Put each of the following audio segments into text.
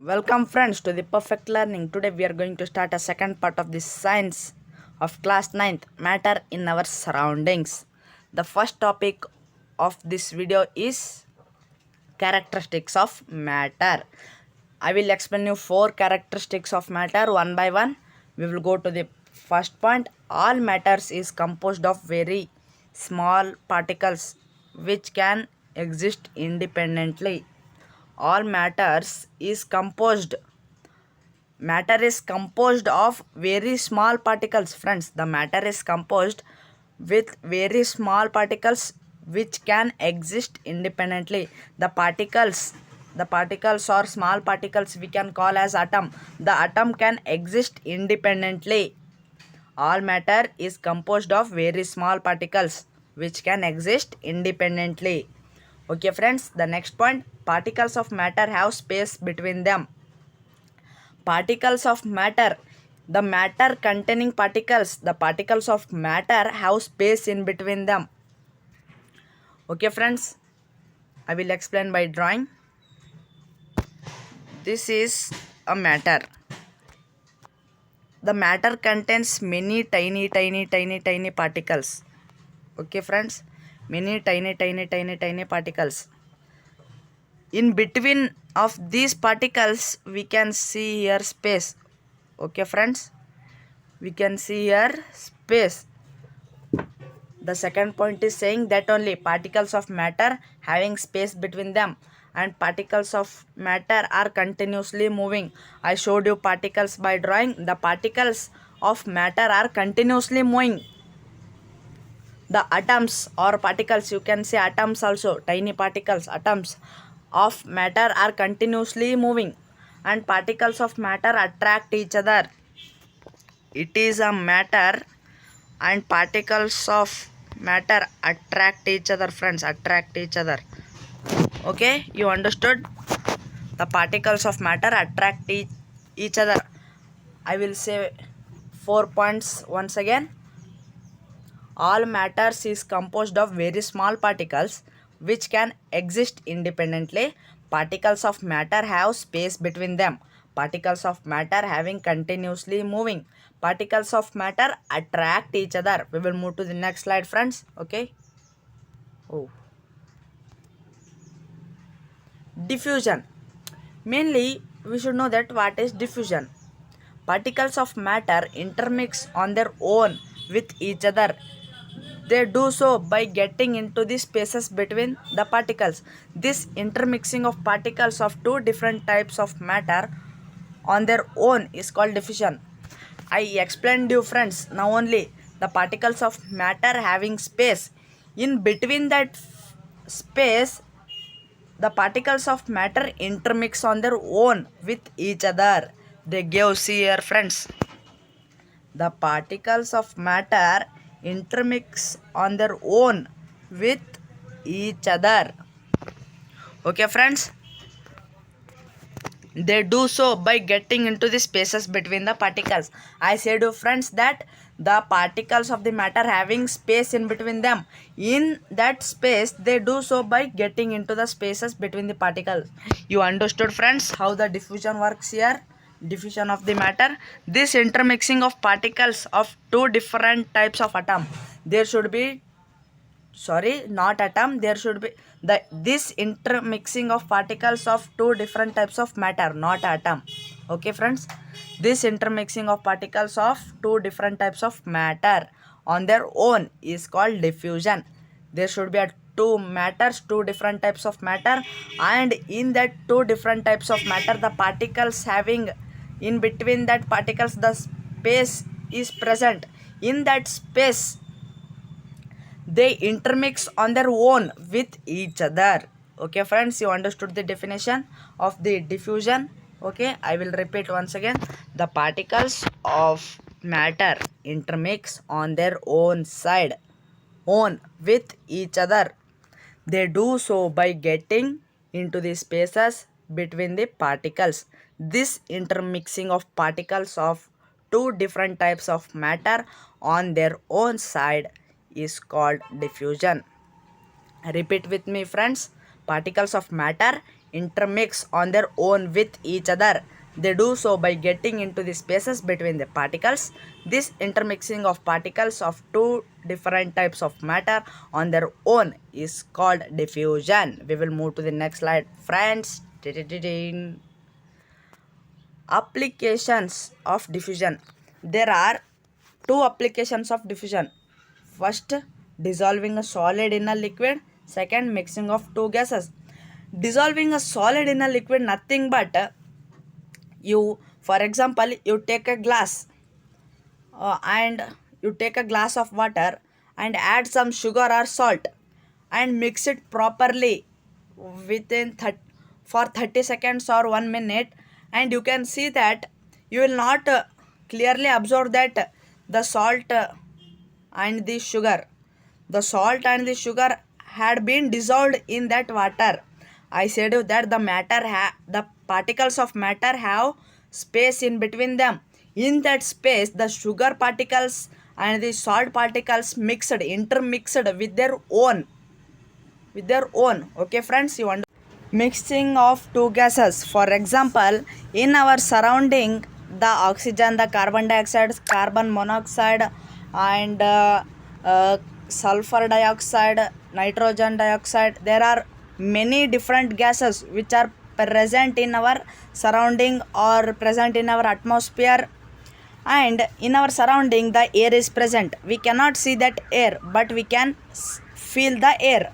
Welcome friends to the perfect learning. Today we are going to start a second part of the science of class 9th, matter in our surroundings. The first topic of this video is characteristics of matter. I will explain you 4 characteristics of matter one by one. We will go to the first point. All matters is composed of very small particles which can exist independently. All matter is composed of very small particles. Friends, the matter is composed with very small particles which can exist independently. The particles or small particles we can call as atom. The atom can exist independently. All matter is composed of very small particles which can exist independently. Okay friends, the next point, particles of matter have space between them. Particles of matter, the matter containing the particles of matter have space in between them. Okay friends, I will explain by drawing. This is a matter. The matter contains many tiny particles. Okay friends, many tiny particles. In between of these particles we can see here space. Okay friends, we can see here space. The second point is saying that only particles of matter having space between them, and particles of matter are continuously moving. I showed you particles by drawing. The particles of matter are continuously moving. The atoms or particles, you can say atoms also, tiny particles, atoms of matter are continuously moving, and particles of matter attract each other. It is a matter, and particles of matter attract each other. Friends, attract each other. Okay, you understood? The particles of matter attract each other. I will say 4 points once again. All matters is composed of very small particles which can exist independently. Particles of matter have space between them. Particles of matter having continuously moving. Particles of matter attract each other. We will move to the next slide, friends. Okay. Oh. Diffusion. Mainly, we should know that what is diffusion. Particles of matter intermix on their own with each other. They do so by getting into the spaces between the particles. This intermixing of particles of two different types of matter on their own is called diffusion. I explained you friends now only the particles of matter having space. In between that space, the particles of matter intermix on their own with each other. They give, see here friends, the particles of matter intermix on their own with each other. Okay friends, they do so by getting into the spaces between the particles. I said to friends that the particles of the matter having space in between them. In that space they do so by getting into the spaces between the particles. You understood friends how the diffusion works here? Diffusion of the matter. This intermixing of particles of two different types of atom. There should be, sorry, not atom, there should be this intermixing of particles of two different types of matter, not atom. Okay friends, this intermixing of particles of two different types of matter on their own is called diffusion. There should be two different types of matter, and in that two different types of matter the particles having in between that particles the space is present. In that space they intermix on their own with each other. Okay friends, you understood the definition of the diffusion. Okay, I will repeat once again. The particles of matter intermix on their own with each other. They do so by getting into the spaces between the particles. This intermixing of particles of two different types of matter on their own side is called diffusion. Repeat with me friends. Particles of matter intermix on their own with each other. They do so by getting into the spaces between the particles. This intermixing of particles of two different types of matter on their own is called diffusion. We will move to the next slide, friends. Applications of diffusion. There are two applications of diffusion. First, dissolving a solid in a liquid. Second, mixing of two gases. Dissolving a solid in a liquid, nothing but for example, you take a glass and you take a glass of water and add some sugar or salt and mix it properly within for 30 seconds or 1 minute, and you can see that you will not clearly observe that the salt and the salt and the sugar had been dissolved in that water. I said you that the particles of matter have space in between them. In that space, the sugar particles and the salt particles intermixed with their own. Okay, friends, you understand? Mixing of two gases. For example, in our surrounding, the oxygen, the carbon dioxide, carbon monoxide, and sulfur dioxide, nitrogen dioxide, there are many different gases which are present in our surrounding or present in our atmosphere. And in our surrounding, the air is present. We cannot see that air, but we can feel the air.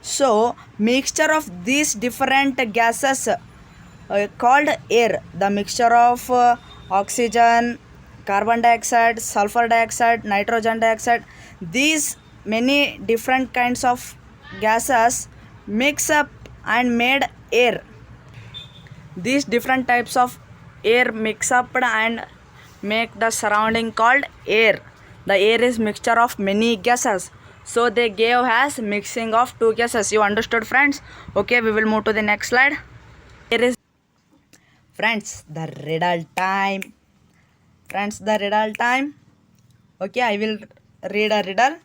So mixture of these different gases called air. The mixture of oxygen, carbon dioxide, sulfur dioxide, nitrogen dioxide, these many different kinds of gases mix up and made air. These different types of air mix up and make the surrounding called air. The air is mixture of many gases, so they gave as mixing of two gases. You understood, friends? Okay, we will move to the next slide. Here is, friends, the riddle time. Okay, I will read a riddle.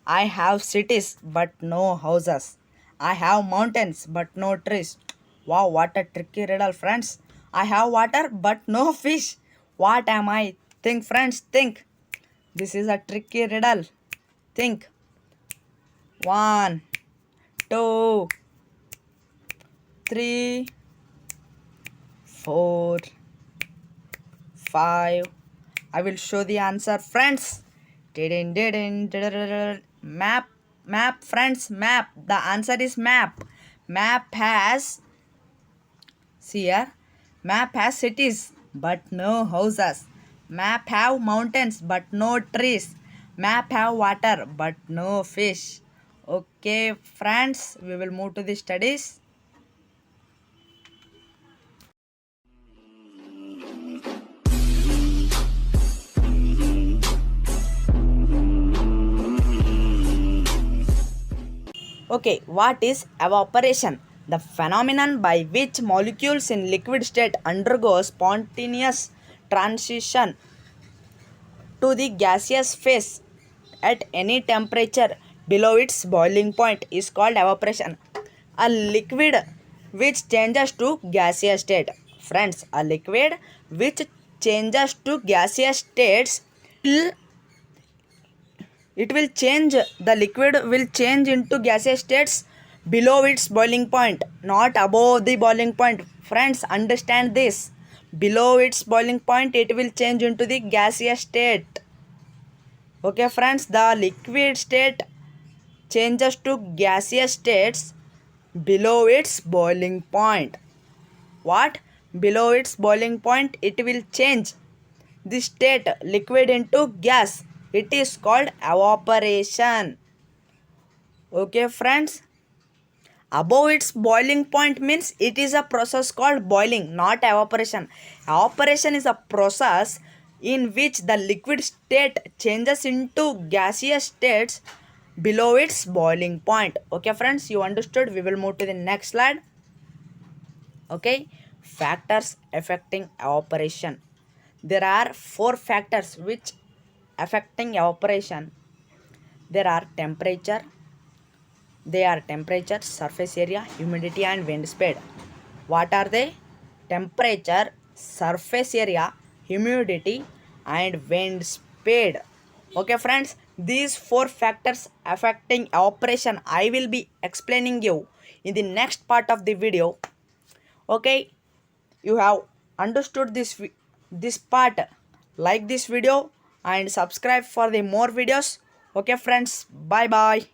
I have cities but no houses. I have mountains but no trees. Wow, what a tricky riddle, friends. I have water but no fish. What am I? Think, friends, think. This is a tricky riddle. Think. 1, 2, 3, 4, 5. I will show the answer, friends. Map, friends, map. The answer is map. Map has, see here, map has cities but no houses. Map have mountains but no trees. Map have water but no fish. Okay, friends, we will move to the studies. Okay, what is evaporation? The phenomenon by which molecules in liquid state undergo spontaneous transition to the gaseous phase at any temperature below its boiling point is called evaporation. A liquid which changes to gaseous state. Friends, a liquid which changes to gaseous states the liquid will change into gaseous states below its boiling point, not above the boiling point. Friends, understand this. Below its boiling point, it will change into the gaseous state. Okay, friends, the liquid state changes to gaseous states below its boiling point. What? Below its boiling point, it will change the state liquid into gas. It is called evaporation. Okay, friends. Above its boiling point means it is a process called boiling, not evaporation. Evaporation is a process in which the liquid state changes into gaseous states below its boiling point. Okay, friends, you understood? We will move to the next slide. Okay, factors affecting evaporation. There are 4 factors which affecting evaporation. There are temperature, surface area, humidity and wind speed. What are they? Temperature, surface area, humidity, and wind speed. Okay friends, these four factors affecting evaporation I will be explaining you in the next part of the video. Okay, you have understood this part. Like this video and subscribe for the more videos. Okay friends, bye bye.